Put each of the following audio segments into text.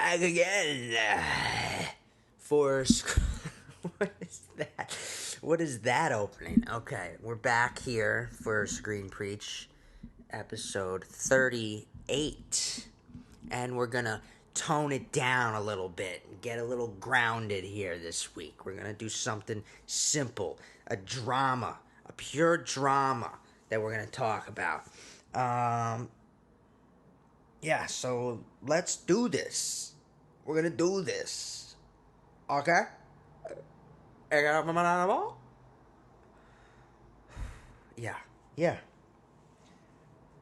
back again for what is that? What is that opening? Okay, we're back here for Screen Preach, episode 38, and we're gonna tone it down a little bit and get a little grounded here this week. We're gonna do something simple, a drama, a pure drama that we're gonna talk about. Yeah, so let's do this. We're gonna do this. Okay? Yeah, yeah.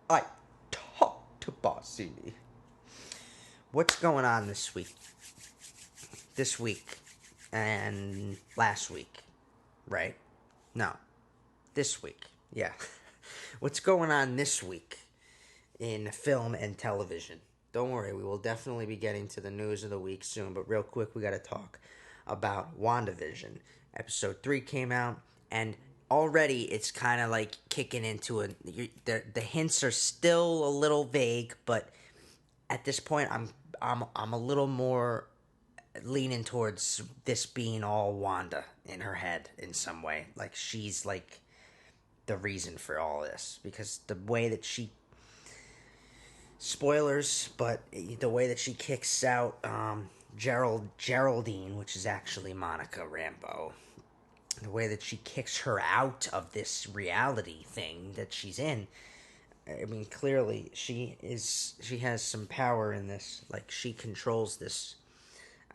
I talk to Bossini. What's going on this week? This week and last week, right? No, this week. Yeah. What's going on this week in film and television? Don't worry, we will definitely be getting to the news of the week soon, but real quick, we got to talk about WandaVision. Episode 3 came out, and already it's kind of like kicking into the hints are still a little vague, but at this point I'm a little more leaning towards this being all Wanda in her head in some way. Like she's like the reason for all this, because the way that she, spoilers, but the way that she kicks out Geraldine, which is actually Monica Rambeau, the way that she kicks her out of this reality thing that she's in. I mean, clearly she has some power in this. Like, she controls this.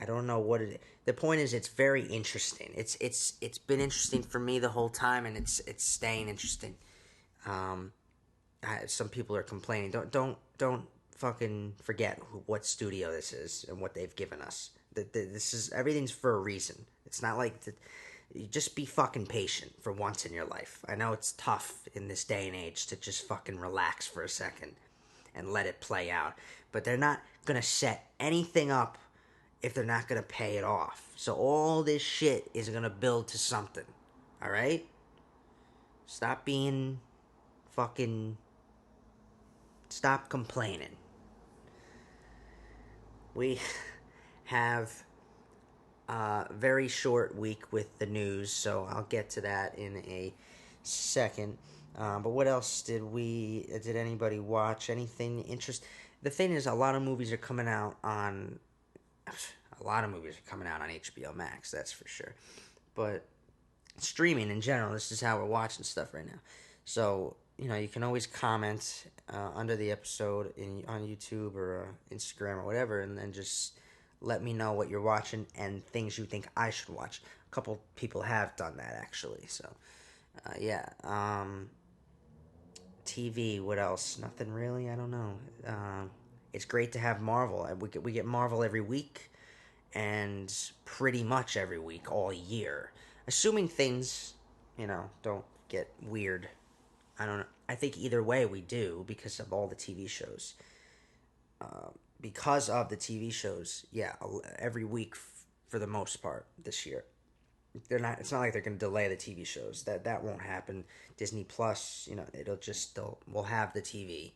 I don't know what it. The point is, it's very interesting. It's been interesting for me the whole time, and it's staying interesting. Some people are complaining. Don't fucking forget what studio this is and what they've given us. This is, everything's for a reason. It's not like you just be fucking patient for once in your life. I know it's tough in this day and age to just fucking relax for a second and let it play out, but they're not gonna set anything up if they're not gonna pay it off. So all this shit is gonna build to something. All right? Stop being fucking. Stop complaining. We have a very short week with the news, so I'll get to that in a second. But what else did anybody watch? Anything interesting? The thing is, a lot of movies are coming out on HBO Max, that's for sure. But streaming in general, this is how we're watching stuff right now. So, you can always comment under the episode on YouTube or Instagram or whatever, and then just let me know what you're watching and things you think I should watch. A couple people have done that, actually. So, yeah. TV, what else? Nothing really, I don't know. It's great to have Marvel. We get Marvel every week, and pretty much every week all year. Assuming things, don't get weird. I don't know. I think either way we do, because of all the TV shows. Because of the TV shows, yeah, every week for the most part this year. They're not. It's not like they're going to delay the TV shows. That won't happen. Disney Plus, we'll have the TV.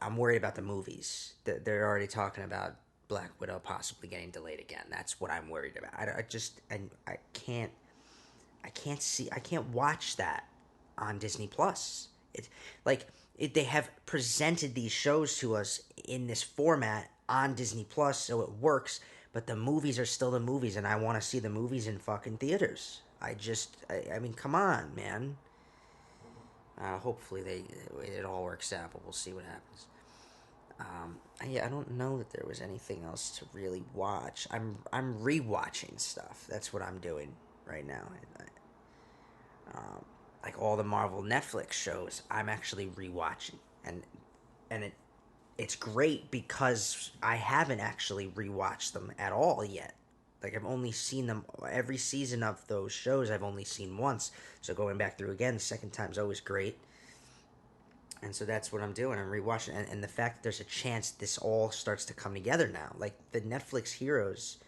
I'm worried about the movies. They're already talking about Black Widow possibly getting delayed again. That's what I'm worried about. I can't watch that on Disney Plus. They have presented these shows to us in this format on Disney Plus, so it works. But the movies are still the movies, and I want to see the movies in fucking theaters. I mean, come on, man. Hopefully it all works out, but we'll see what happens. I don't know that there was anything else to really watch. I'm rewatching stuff. That's what I'm doing right now. Like all the Marvel Netflix shows, I'm actually rewatching, and it's great because I haven't actually rewatched them at all yet. Like, I've only seen them, every season of those shows I've only seen once, so going back through again the second time's always great. And so that's what I'm doing. I'm rewatching, and the fact that there's a chance this all starts to come together now. Like, the Netflix heroes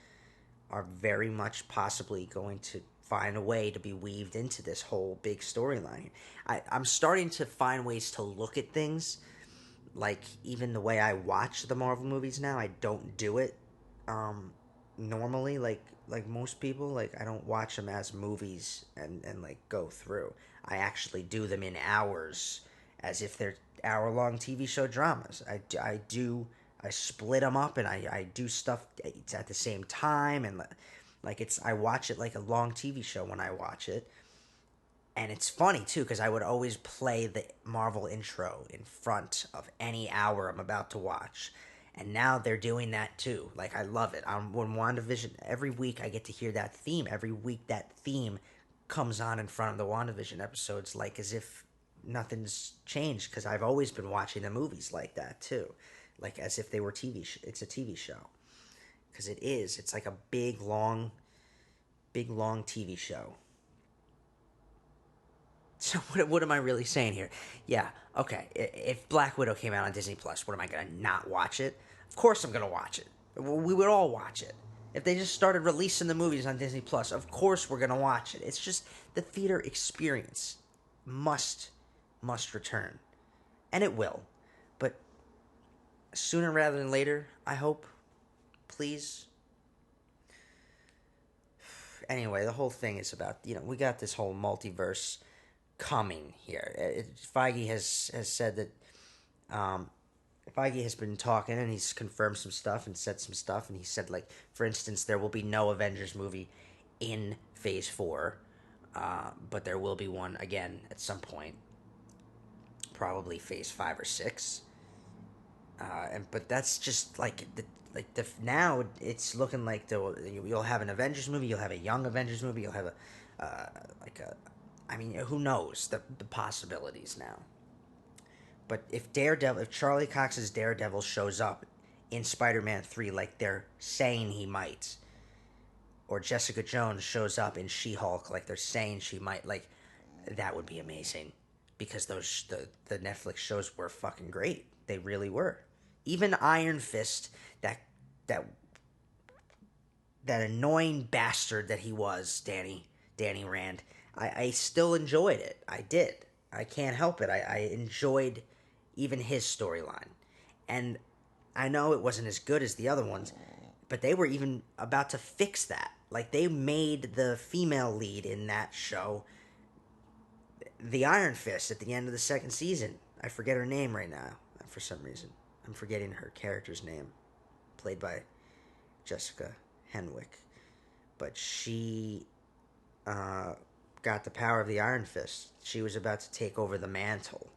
are very much possibly going to find a way to be weaved into this whole big storyline. I'm starting to find ways to look at things, like even the way I watch the Marvel movies now. I don't do it um, normally, like most people, like I don't watch them as movies and like go through. I actually do them in hours, as if they're hour-long TV show dramas. I do. I split them up and I do stuff at the same time, and like it's I watch it like a long TV show when I watch it. And it's funny too because I would always play the Marvel intro in front of any hour I'm about to watch, and now they're doing that too. Like I love it. When WandaVision, every week I get to hear that theme. Every week that theme comes on in front of the WandaVision episodes, like as if nothing's changed. Because I've always been watching the movies like that too, like as if they were TV. It's a TV show because it is. It's like a big long TV show. So what am I really saying here? Yeah, okay. If Black Widow came out on Disney Plus, what am I gonna not watch it? Of course I'm gonna watch it. We would all watch it. If they just started releasing the movies on Disney Plus, of course we're gonna watch it. It's just the theater experience must return, and it will. But sooner rather than later, I hope. Please. Anyway, the whole thing is about we got this whole multiverse coming here. Feige has said that Feige has been talking and he's confirmed some stuff and said some stuff, and he said, like, for instance, there will be no Avengers movie in Phase 4, but there will be one again at some point, probably Phase 5 or 6. But that's just like the now it's looking like you'll have an Avengers movie, you'll have a young Avengers movie, you'll have a like a I mean, who knows the possibilities now. But if Charlie Cox's Daredevil shows up in Spider-Man 3 like they're saying he might, or Jessica Jones shows up in She-Hulk like they're saying she might, like, that would be amazing. Because the Netflix shows were fucking great. They really were. Even Iron Fist, that that annoying bastard that he was, Danny Rand, I still enjoyed it. I did. I can't help it. I enjoyed even his storyline. And I know it wasn't as good as the other ones, but they were even about to fix that. Like, they made the female lead in that show the Iron Fist at the end of the second season. I forget her name right now, for some reason. I'm forgetting her character's name, played by Jessica Henwick. But she got the power of the Iron Fist. She was about to take over the mantle.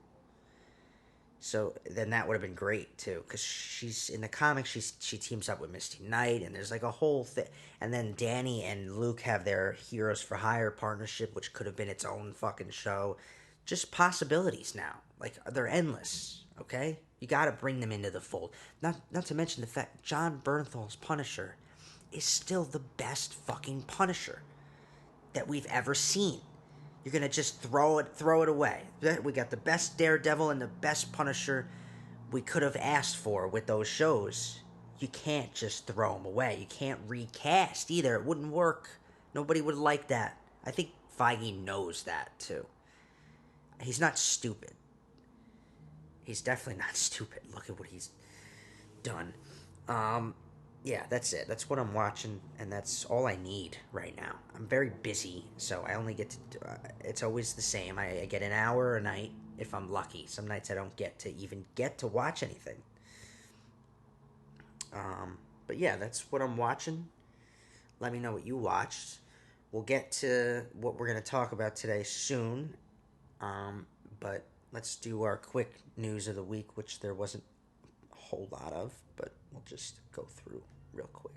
So then that would have been great too, because she's in the comics. She teams up with Misty Knight, and there's like a whole thing. And then Danny and Luke have their Heroes for Hire partnership, which could have been its own fucking show. Just possibilities now, like they're endless. Okay, you got to bring them into the fold. Not to mention the fact John Bernthal's Punisher is still the best fucking Punisher that we've ever seen. You're gonna just throw it away. We got the best Daredevil and the best Punisher we could have asked for with those shows. You can't just throw them away. You can't recast either. It wouldn't work. Nobody would like that. I think Feige knows that too. He's not stupid. He's definitely not stupid. Look at what he's done. Yeah, that's it. That's what I'm watching, and that's all I need right now. I'm very busy, so I only get to. It's always the same. I get an hour a night if I'm lucky. Some nights I don't get to watch anything. But yeah, that's what I'm watching. Let me know what you watched. We'll get to what we're gonna talk about today soon. But let's do our quick news of the week, which there wasn't a whole lot of, but we'll just go through real quick.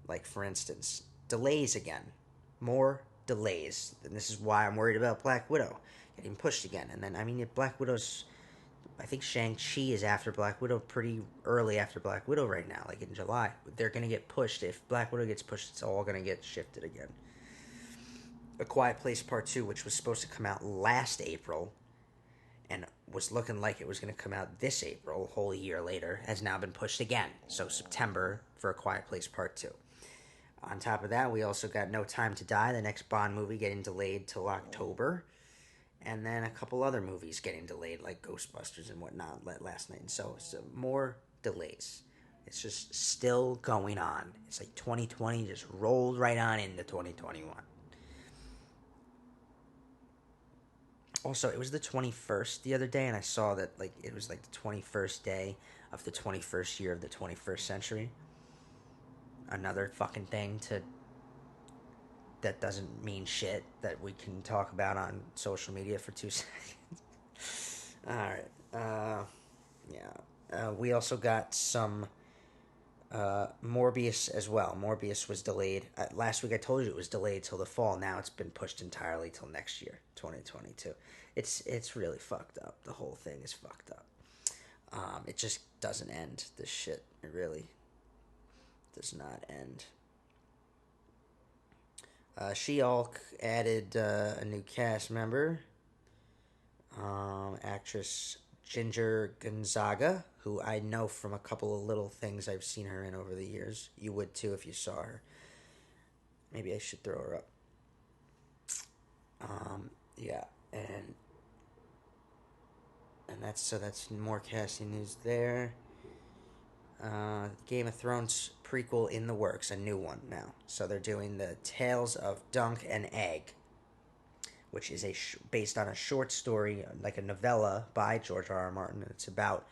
Like, for instance, delays again. More delays. And this is why I'm worried about Black Widow getting pushed again. And then, I mean, if Black Widow's... I think Shang-Chi is after Black Widow, pretty early after Black Widow right now, like in July. They're going to get pushed. If Black Widow gets pushed, it's all going to get shifted again. A Quiet Place Part 2, which was supposed to come out last April, and was looking like it was going to come out this April, a whole year later, has now been pushed again. So September for A Quiet Place Part 2. On top of that, we also got No Time to Die, the next Bond movie, getting delayed till October. And then a couple other movies getting delayed, like Ghostbusters and whatnot, last night. So more delays. It's just still going on. It's like 2020 just rolled right on into 2021. Also, it was the 21st the other day, and I saw that like it was like the 21st day of the 21st year of the 21st century. Another fucking thing to that doesn't mean shit that we can talk about on social media for 2 seconds. All right. Yeah. We also got some Morbius as well. Morbius was delayed. Last week I told you it was delayed till the fall. Now it's been pushed entirely till next year, 2022. It's really fucked up. The whole thing is fucked up. It just doesn't end. This shit. It really does not end. She-Hulk added a new cast member. Actress Ginger Gonzaga, who I know from a couple of little things I've seen her in over the years. You would too if you saw her. Maybe I should throw her up. Yeah, and that's more casting news there. Game of Thrones prequel in the works, a new one now. So they're doing the Tales of Dunk and Egg, which is based on a short story, like a novella by George R. R. Martin. It's about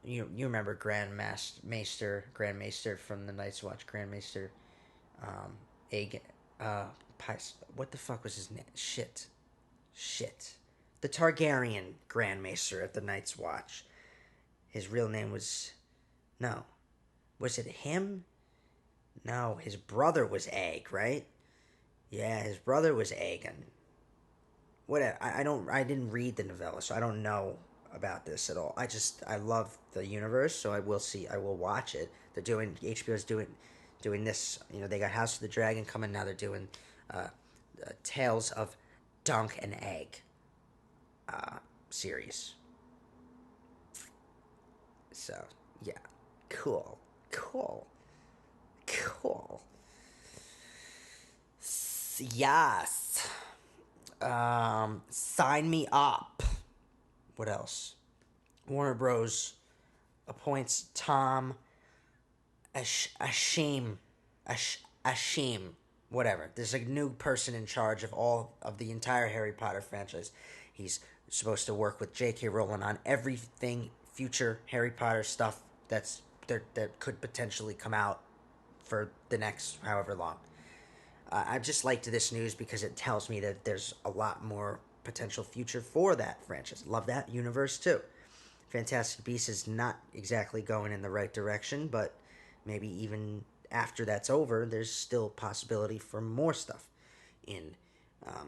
you remember Grandmaster from the Night's Watch, Grandmaster Egg. What the fuck was his name? Shit. The Targaryen Grandmaster at the Night's Watch. His real name was no. Was it him? No, his brother was Egg, right? Yeah, his brother was Aegon. Whatever. I didn't read the novella, so I don't know about this at all. I love the universe, so I will watch it. They're doing HBO's doing this. You know, they got House of the Dragon coming now. They're doing Tales of Dunk and Egg series. So yeah, cool. Yes. Sign me up. What else? Warner Bros. Appoints Tom Ashim. Whatever. There's a new person in charge of all of the entire Harry Potter franchise. He's supposed to work with J.K. Rowling on everything future Harry Potter stuff that could potentially come out for the next however long. I just liked this news because it tells me that there's a lot more potential future for that franchise. Love that universe too. Fantastic Beasts is not exactly going in the right direction, but maybe even after that's over, there's still possibility for more stuff in a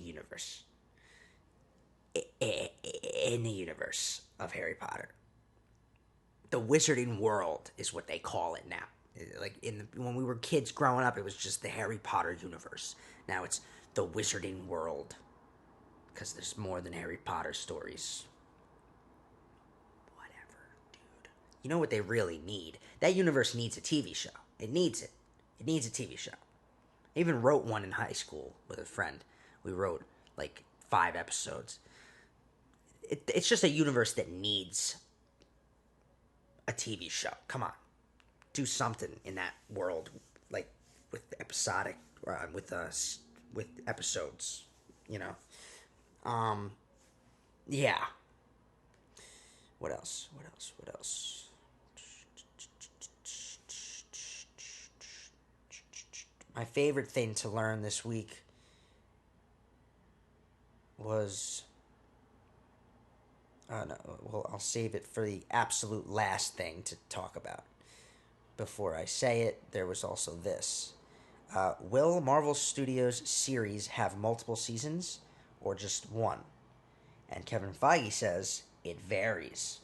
universe. In the universe of Harry Potter. The Wizarding World is what they call it now. Like when we were kids growing up, it was just the Harry Potter universe. Now it's the Wizarding World, because there's more than Harry Potter stories. Whatever, dude. You know what they really need? That universe needs a TV show. It needs it. It needs a TV show. I even wrote one in high school with a friend. We wrote like 5 episodes. It's just a universe that needs a TV show. Come on, do something in that world, like with episodic, with episodes. You know, yeah. What else? My favorite thing to learn this week was. No, well, I'll save it for the absolute last thing to talk about. Before I say it, there was also this. Will Marvel Studios' series have multiple seasons or just one? And Kevin Feige says it varies.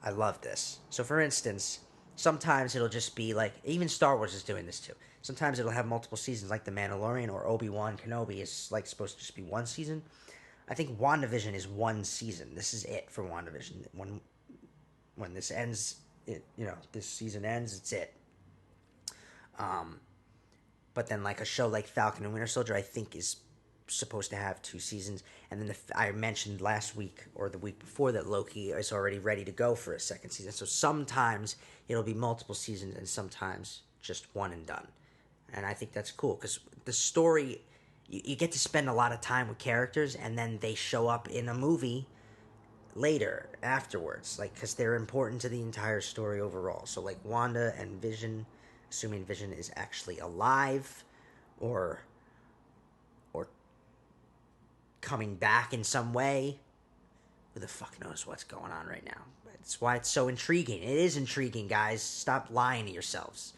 I love this. So, for instance, sometimes it'll just be like, even Star Wars is doing this too. Sometimes it'll have multiple seasons, like The Mandalorian or Obi-Wan Kenobi is like supposed to just be one season. I think WandaVision is one season. This is it for WandaVision. When this ends, this season ends, it's it. But then like a show like Falcon and Winter Soldier, I think is supposed to have 2 seasons, and then I mentioned last week or the week before that Loki is already ready to go for a second season. So sometimes it'll be multiple seasons, and sometimes just one and done. And I think that's cool because the story, you get to spend a lot of time with characters, and then they show up in a movie later afterwards, like because they're important to the entire story overall. So like Wanda and Vision, assuming Vision is actually alive, or coming back in some way. Who the fuck knows what's going on right now? That's why it's so intriguing. It is intriguing, guys. Stop lying to yourselves.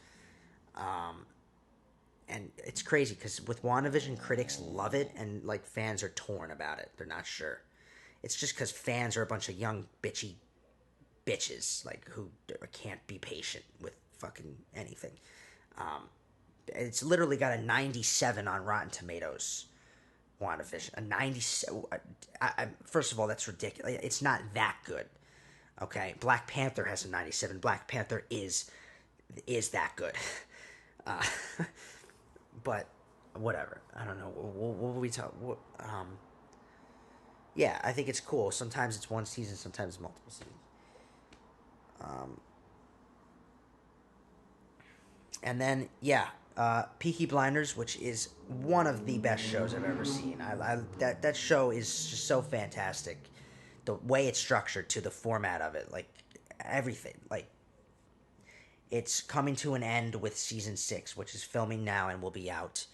And it's crazy because with WandaVision, critics love it, and like fans are torn about it. They're not sure. It's just because fans are a bunch of young bitchy bitches like who can't be patient with fucking anything. It's literally got a 97 on Rotten Tomatoes. WandaVision, a 97. First of all, that's ridiculous. It's not that good. Okay, Black Panther has a 97. Black Panther is that good. Uh, but whatever. I don't know. What will we talk? Yeah, I think it's cool. Sometimes it's one season, sometimes it's multiple seasons. And then Peaky Blinders, which is one of the best shows I've ever seen. That show is just so fantastic. The way it's structured, to the format of it, like everything, like it's coming to an end with season 6, which is filming now and will be out.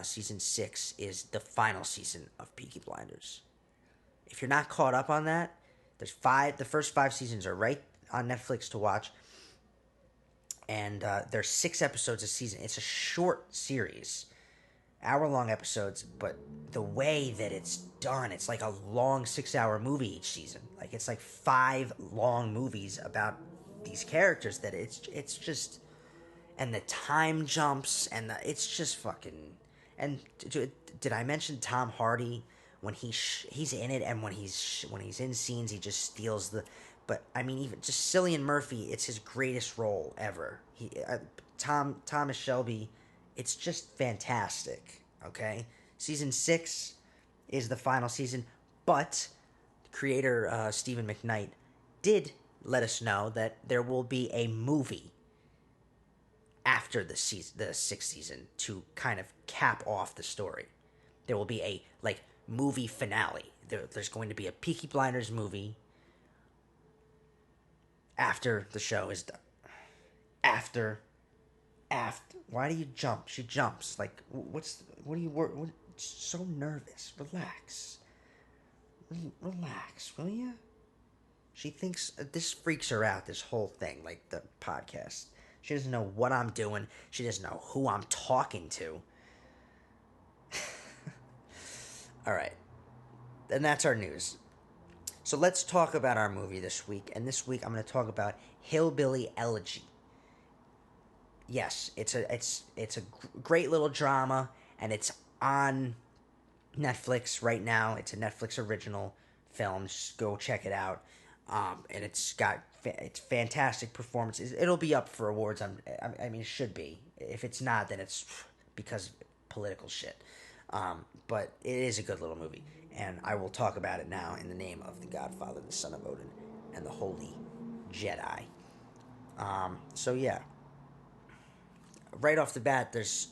Season 6 is the final season of Peaky Blinders. If you're not caught up on that, there's 5. The first 5 seasons are right on Netflix to watch. And there's 6 episodes a season. It's a short series, hour-long episodes, but the way that it's done, it's like a long 6-hour movie each season. Like it's like 5 long movies about these characters that it's just, and the time jumps, and it's just fucking. And did I mention Tom Hardy when he's in it, and when he's in scenes he just steals the. But I mean, even just Cillian Murphy, it's his greatest role ever. Thomas Shelby, it's just fantastic. Okay, season 6 is the final season, but creator Stephen McKnight did let us know that there will be a movie after the 6th season to kind of cap off the story. There will be a movie finale. There's going to be a Peaky Blinders movie after the show is done. After. Why do you jump? She jumps. Like, what are you so nervous? Relax. Relax, will you? She thinks this freaks her out, this whole thing, like the podcast. She doesn't know what I'm doing. She doesn't know who I'm talking to. All right. And that's our news. So let's talk about our movie this week. And this week I'm going to talk about Hillbilly Elegy. Yes, it's a great little drama, and it's on Netflix right now. It's a Netflix original film. Just go check it out. And it's fantastic performances. It'll be up for awards. I mean, it should be. If it's not, then it's because political shit. But it is a good little movie, and I will talk about it now in the name of the Godfather, the Son of Odin, and the Holy Jedi. So yeah, right off the bat, there's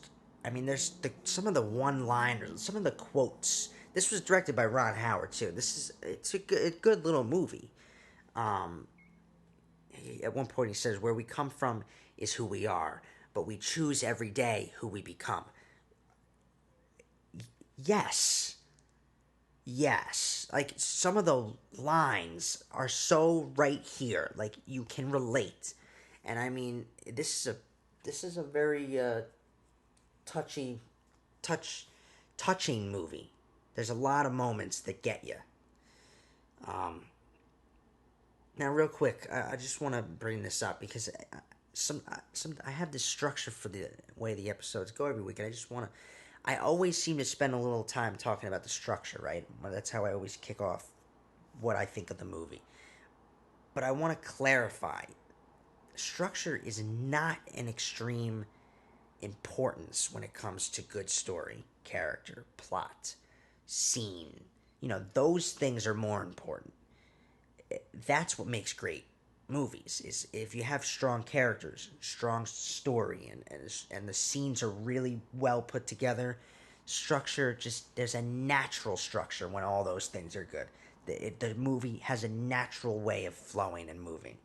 some of the one-liners, some of the quotes. This was directed by Ron Howard too. It's a good little movie. At one point he says, "Where we come from is who we are, but we choose every day who we become." Yes. Like some of the lines are so right here, like you can relate. And I mean, this is a very touching movie. There's a lot of moments that get you. Now, real quick, I just want to bring this up because I have this structure for the way the episodes go every week, and I always seem to spend a little time talking about the structure, right? That's how I always kick off what I think of the movie. But I want to clarify, structure is not an extreme importance when it comes to good story. character, plot, scene. Those things are more important. That's what makes great movies, is if you have strong characters, strong story, and the scenes are really well put together. Structure, just there's a natural structure when all those things are good. The movie has a natural way of flowing and moving.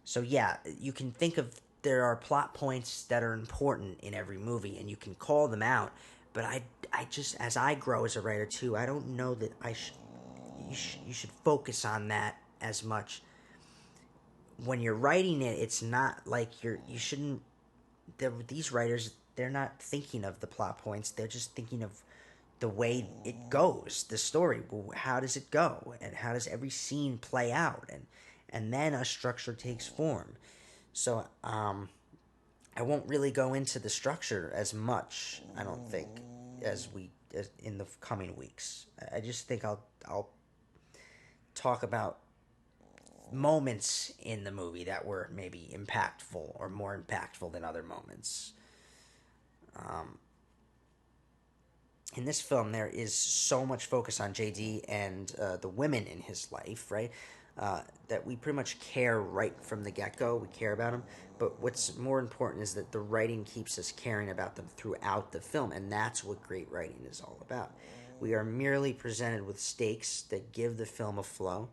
So yeah, you can think of, there are plot points that are important in every movie, and you can call them out. But I just, as I grow as a writer too, I don't know that you should focus on that as much. When you're writing it, it's not like you shouldn't. These writers, they're not thinking of the plot points. They're just thinking of the way it goes, the story. How does it go, and how does every scene play out, and then a structure takes form. So I won't really go into the structure as much, I don't think, as in the coming weeks. I just think I'll talk about moments in the movie that were maybe impactful or more impactful than other moments. Um, in this film, there is so much focus on JD and the women in his life, right? That we pretty much care right from the get go. We care about them. But what's more important is that the writing keeps us caring about them throughout the film, and that's what great writing is all about. We are merely presented with stakes that give the film a flow.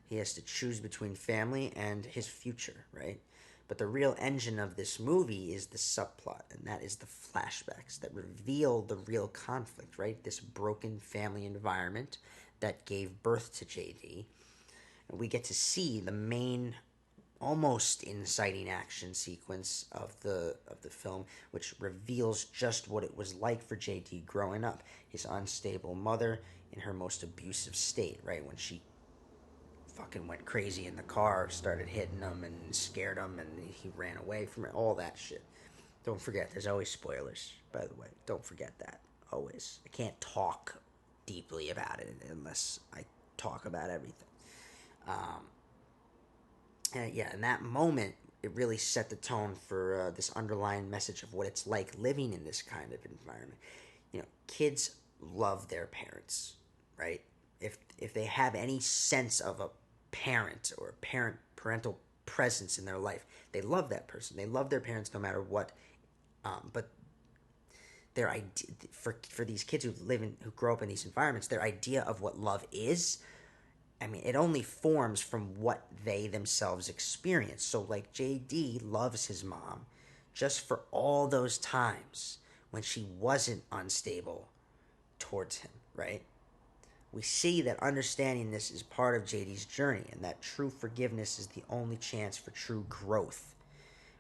He has to choose between family and his future, right? But the real engine of this movie is the subplot, and that is the flashbacks that reveal the real conflict, right? This broken family environment that gave birth to JD. And we get to see the main, almost inciting action sequence of the film, which reveals just what it was like for JD growing up. His unstable mother in her most abusive state, right? When she fucking went crazy in the car, started hitting him and scared him, and he ran away from it. All that shit. Don't forget, there's always spoilers, by the way. Don't forget that. Always. I can't talk deeply about it unless I talk about everything. And yeah, in that moment, it really set the tone for this underlying message of what it's like living in this kind of environment. Kids love their parents, right? If they have any sense of a parent or parental presence in their life, they love that person. They love their parents no matter what. But their idea for these kids who grow up in these environments, their idea of what love is, I mean, it only forms from what they themselves experience. So, like, JD loves his mom just for all those times when she wasn't unstable towards him, right? We see that understanding this is part of JD's journey, and that true forgiveness is the only chance for true growth.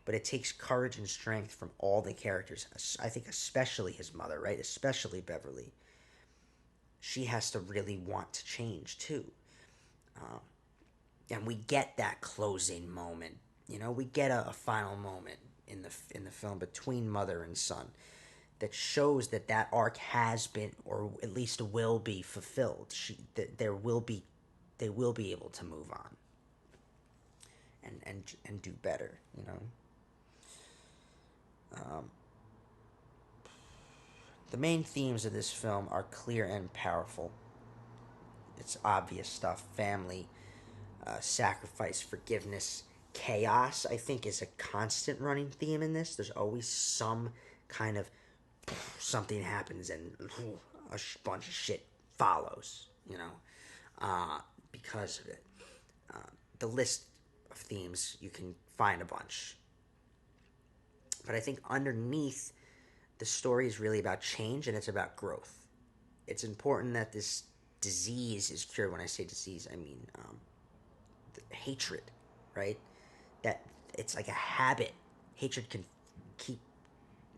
But it takes courage and strength from all the characters. I think especially his mother, right? Especially Beverly. She has to really want to change too. Um, and we get that closing moment. We get a final moment in the film between mother and son that shows that arc has been, or at least will be, fulfilled. That they will be able to move on and do better. The main themes of this film are clear and powerful. It's obvious stuff: family, sacrifice, forgiveness, chaos. I think is a constant running theme in this. There's always some kind of something happens and a bunch of shit follows, because of it. The list of themes, you can find a bunch. But I think underneath, the story is really about change and it's about growth. It's important that this disease is cured. When I say disease, I mean hatred, right? That it's like a habit. Hatred can keep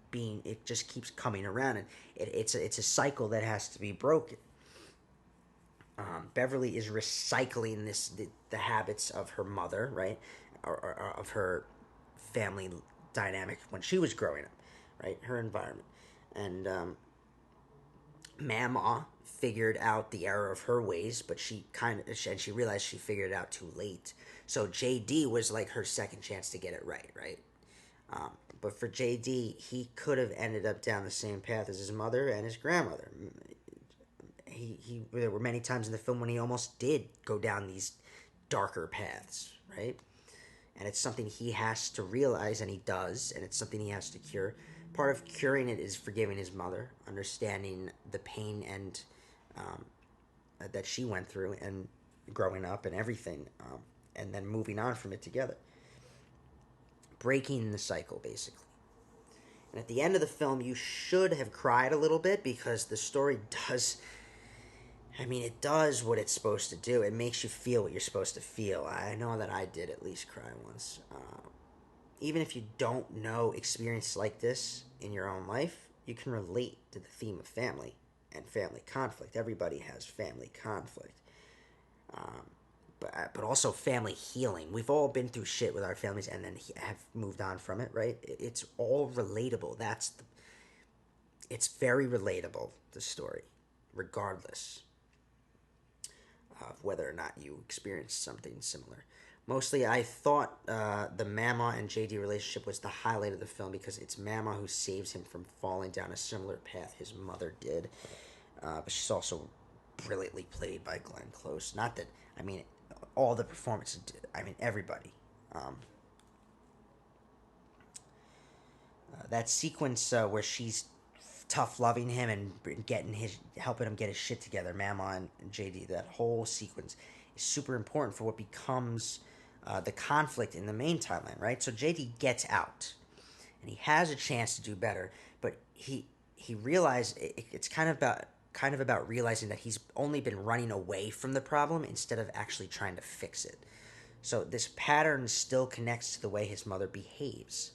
being, it just keeps coming around, and it's a cycle that has to be broken. Beverly is recycling the habits of her mother, right, or of her family dynamic when she was growing up, right, her environment, and Mama figured out the error of her ways, but and she realized she figured it out too late. So JD was like her second chance to get it right, right? But for JD, he could have ended up down the same path as his mother and his grandmother. There were many times in the film when he almost did go down these darker paths, right? And it's something he has to realize, and he does, and it's something he has to cure. Part of curing it is forgiving his mother, understanding the pain and that she went through, and growing up and everything, and then moving on from it together, breaking the cycle, basically. And at the end of the film, you should have cried a little bit because the story does. I mean, it does what it's supposed to do. It makes you feel what you're supposed to feel. I know that I did at least cry once. Even if you don't know experiences like this in your own life, you can relate to the theme of family and family conflict. Everybody has family conflict. But also family healing. We've all been through shit with our families and then have moved on from it, right? It's all relatable. It's very relatable, the story, regardless of whether or not you experienced something similar. Mostly, I thought the Mama and JD relationship was the highlight of the film because it's Mama who saves him from falling down a similar path his mother did. But she's also brilliantly played by Glenn Close. Not that, I mean, all the performances, I mean, everybody. That sequence where she's tough loving him and helping him get his shit together, Mama and JD, that whole sequence is super important for what becomes the conflict in the main timeline, right? So JD gets out and he has a chance to do better, but he realized it's kind of about realizing that he's only been running away from the problem instead of actually trying to fix it. So this pattern still connects to the way his mother behaves.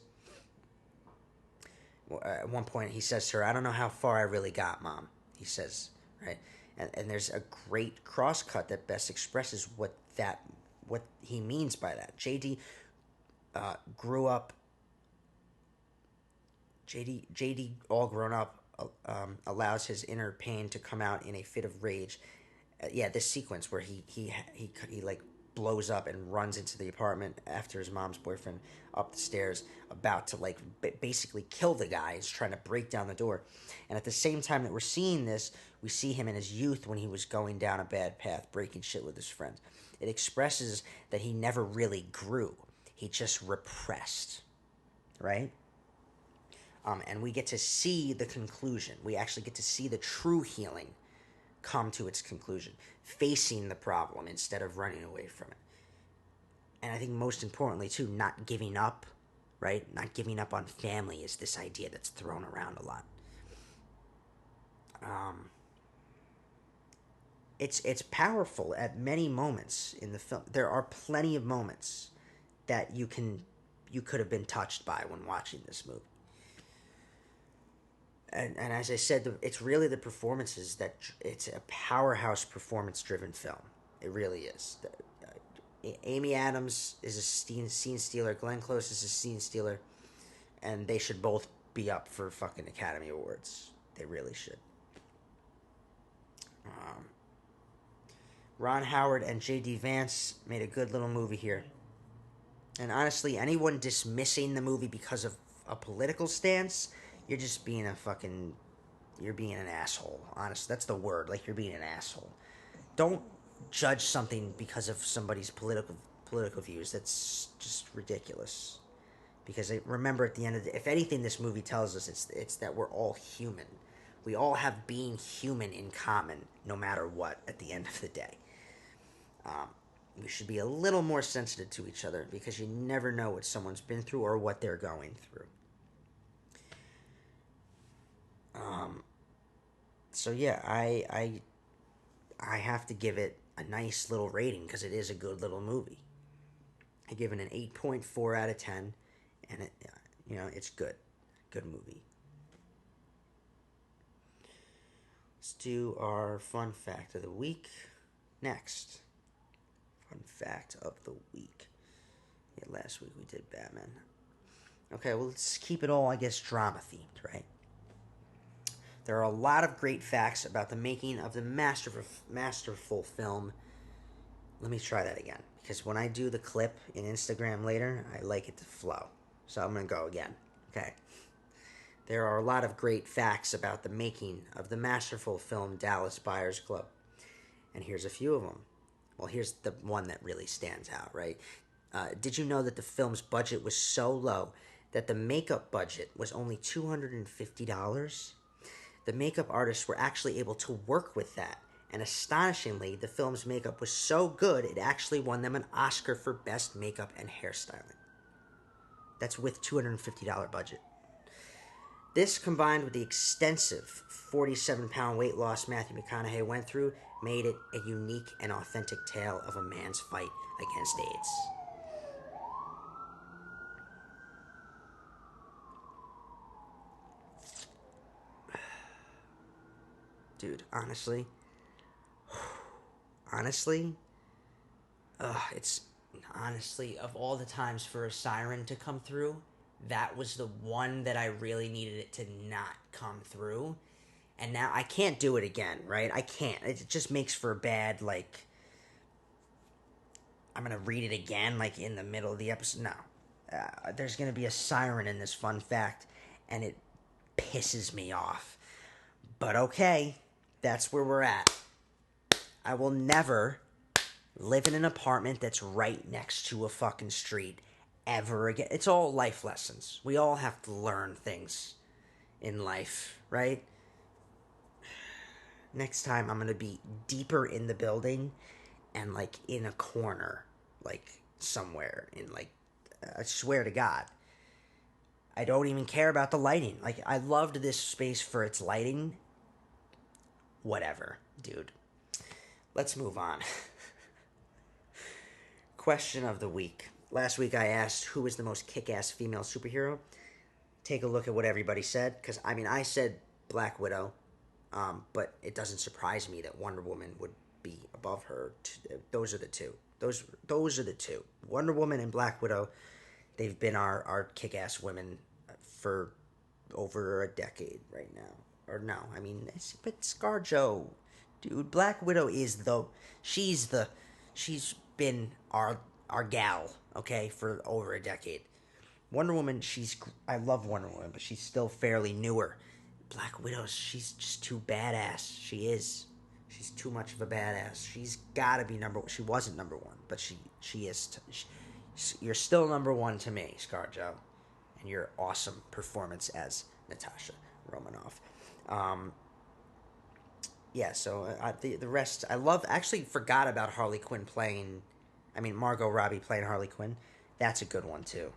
At one point, he says to her, "I don't know how far I really got, Mom," he says, right? And there's a great crosscut that best expresses what he means by that. Grew up. JD, all grown up, allows his inner pain to come out in a fit of rage. This sequence where he like blows up and runs into the apartment after his mom's boyfriend up the stairs, about to like basically kill the guy. He's trying to break down the door, and at the same time that we're seeing this, we see him in his youth when he was going down a bad path, breaking shit with his friends. It expresses that he never really grew; he just repressed, right? And we get to see the conclusion. We actually get to see the true healing come to its conclusion, facing the problem instead of running away from it. And I think most importantly, too, not giving up, right? Not giving up on family is this idea that's thrown around a lot. It's powerful at many moments in the film. There are plenty of moments that you could have been touched by when watching this movie. And as I said, it's really the performances that it's a powerhouse performance-driven film. It really is. Amy Adams is a scene stealer. Glenn Close is a scene stealer, and they should both be up for fucking Academy Awards. They really should. Ron Howard and J.D. Vance made a good little movie here. And honestly, anyone dismissing the movie because of a political stance, you're just being you're being an asshole. Honestly, that's the word. Like, you're being an asshole. Don't judge something because of somebody's political views. That's just ridiculous. Because remember, at the end of if anything, this movie tells us it's that we're all human. We all have being human in common, no matter what. At the end of the day, we should be a little more sensitive to each other because you never know what someone's been through or what they're going through. So yeah, I have to give it a nice little rating because it is a good little movie. I give it an 8.4 out of 10, and it's good movie. Let's do our fun fact of the week next. Fun fact of the week. Yeah, last week we did Batman. Okay, well, let's keep it all, I guess, drama themed, right? There are a lot of great facts about the making of the masterful film. Let me try that again, because when I do the clip in Instagram later, I like it to flow. So I'm going to go again. Okay. There are a lot of great facts about the making of the masterful film Dallas Buyers Club. And here's a few of them. Well, here's the one that really stands out, right? Did you know that the film's budget was so low that the makeup budget was only $250? The makeup artists were actually able to work with that. And astonishingly, the film's makeup was so good, it actually won them an Oscar for Best Makeup and Hairstyling. That's with $250 budget. This, combined with the extensive 47-pound weight loss Matthew McConaughey went through, made it a unique and authentic tale of a man's fight against AIDS. Dude, honestly, it's honestly, of all the times for a siren to come through, that was the one that I really needed it to not come through. And now I can't do it again, right? I can't. It just makes for a bad, like, I'm going to read it again, like, in the middle of the episode. No. There's going to be a siren in this fun fact, and it pisses me off. But okay, that's where we're at. I will never live in an apartment that's right next to a fucking street ever again. It's all life lessons. We all have to learn things in life, right? Next time I'm going to be deeper in the building and, like, in a corner, like, somewhere in, like, I swear to God. I don't even care about the lighting. Like, I loved this space for its lighting. Whatever, dude. Let's move on. Question of the week. Last week I asked who is the most kick-ass female superhero. Take a look at what everybody said. Because, I mean, I said Black Widow. But it doesn't surprise me that Wonder Woman would be above her. Those are the two. Those are the two. Wonder Woman and Black Widow, they've been our kick-ass women for over a decade right now. Or no, I mean, but ScarJo, dude, Black Widow is she's been our gal, okay, for over a decade. Wonder Woman, I love Wonder Woman, but she's still fairly newer. Black Widow, she's just too badass. She is. She's too much of a badass. She's gotta be number one. She wasn't number one, but she is. You're still number one to me, ScarJo, and your awesome performance as Natasha Romanoff. Yeah, so the rest, I love. Actually, forgot about Harley Quinn Margot Robbie playing Harley Quinn. That's a good one too.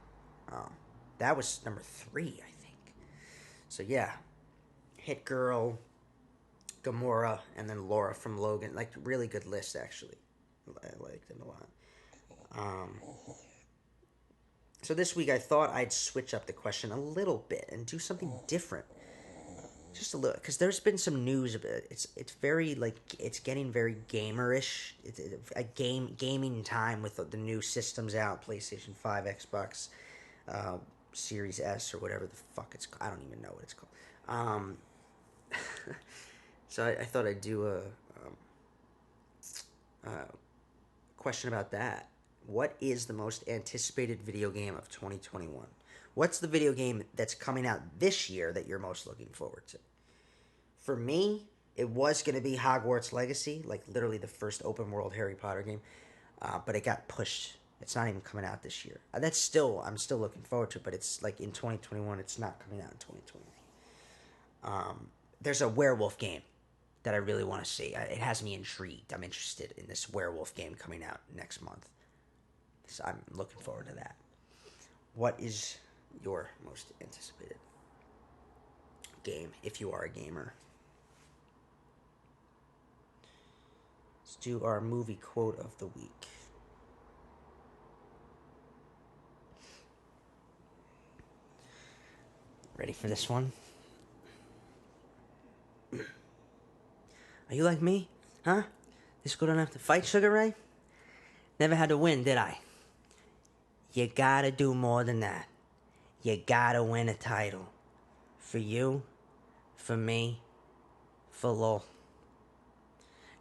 That was number 3, I think. So yeah, Hit Girl, Gamora, and then Laura from Logan. Like, really good list, actually. I liked it a lot. So this week I thought I'd switch up the question a little bit and do something different. Just a little, because there's been some news about it. It's very, like, it's getting very gamerish. It's a gaming time with the new systems out, PlayStation 5, Xbox, Series S, or whatever the fuck it's called. I don't even know what it's called. So I thought I'd do a question about that. What is the most anticipated video game of 2021? What's the video game that's coming out this year that you're most looking forward to? For me, it was going to be Hogwarts Legacy, like literally the first open world Harry Potter game, but it got pushed. It's not even coming out this year. I'm still looking forward to it, but it's like in 2021. It's not coming out in 2021. There's a werewolf game that I really want to see. It has me intrigued. I'm interested in this werewolf game coming out next month. So I'm looking forward to that. What is your most anticipated game, if you are a gamer? Let's do our movie quote of the week. Ready for this one? Are you like me? Huh? This good enough to fight, Sugar Ray? Never had to win, did I? You gotta do more than that. You gotta win a title. For you, for me, for Lowell.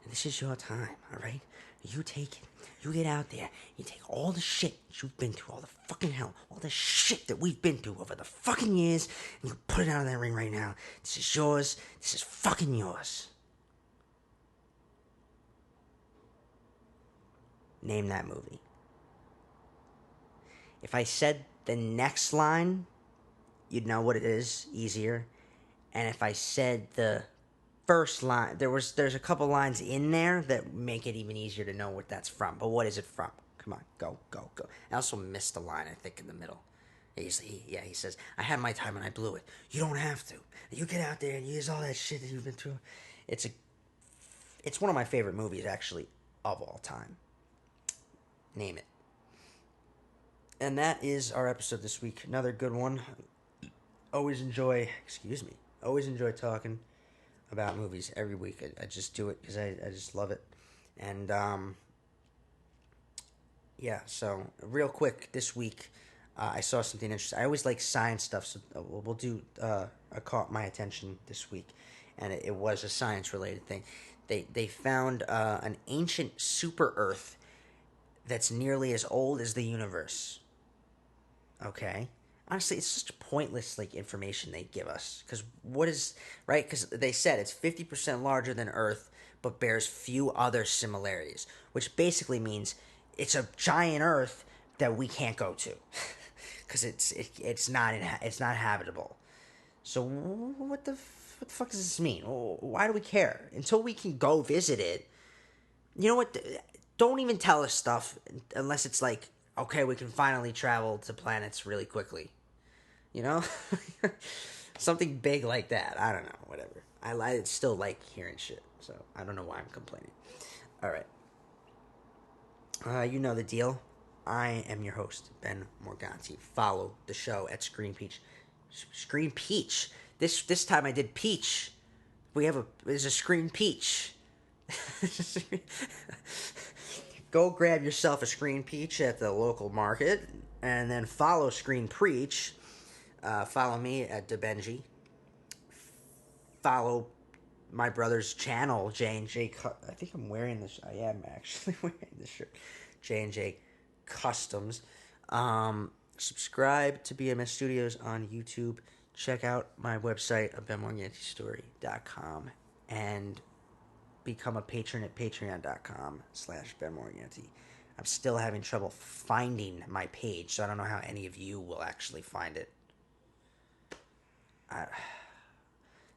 And this is your time, alright? You take it. You get out there. You take all the shit you've been through, all the fucking hell, all the shit that we've been through over the fucking years, and you put it out of that ring right now. This is yours. This is fucking yours. Name that movie. If I said the next line, you'd know what it is easier. And if I said the first line, there's a couple lines in there that make it even easier to know what that's from. But what is it from? Come on, go. I also missed a line, I think, in the middle. He says, I had my time and I blew it. You don't have to. You get out there and use all that shit that you've been through. It's one of my favorite movies, actually, of all time. Name it. And that is our episode this week. Another good one. Always enjoy talking about movies every week. I just do it because I just love it. And, so real quick, this week, I saw something interesting. I always like science stuff, so we'll do, caught my attention this week. And it was a science-related thing. They found an ancient super-Earth that's nearly as old as the universe. Okay? Honestly, it's such pointless, information they give us. Because right? Because they said it's 50% larger than Earth, but bears few other similarities. Which basically means it's a giant Earth that we can't go to. Because it's not habitable. So what the fuck does this mean? Why do we care? Until we can go visit it, you know what? Don't even tell us stuff unless it's okay, we can finally travel to planets really quickly. You know? Something big like that. I don't know. Whatever. I still like hearing shit. So I don't know why I'm complaining. Alright. You know the deal. I am your host, Ben Morganti. Follow the show at Screen Peach. Screen Peach. This time I did Peach. There's a Screen Peach. Go grab yourself a Screen Peach at the local market, and then follow Screen Preach. Follow me at DeBenji. Follow my brother's channel, J&J. I think I'm wearing this. I am actually wearing this shirt. J&J Customs. Subscribe to BMS Studios on YouTube. Check out my website, benmorgantistory.com, and become a patron at patreon.com/benmorganti. I'm still having trouble finding my page, so I don't know how any of you will actually find it.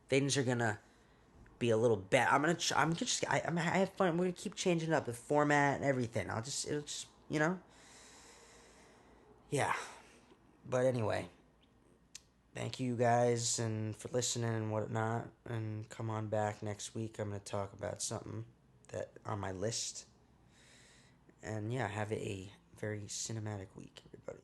Things are gonna be a little bad. I have fun. We're gonna keep changing up the format and everything. It'll just, yeah. But anyway, thank you guys and for listening and whatnot. And come on back next week. I'm gonna talk about something that on my list. And yeah, have a very cinematic week, everybody.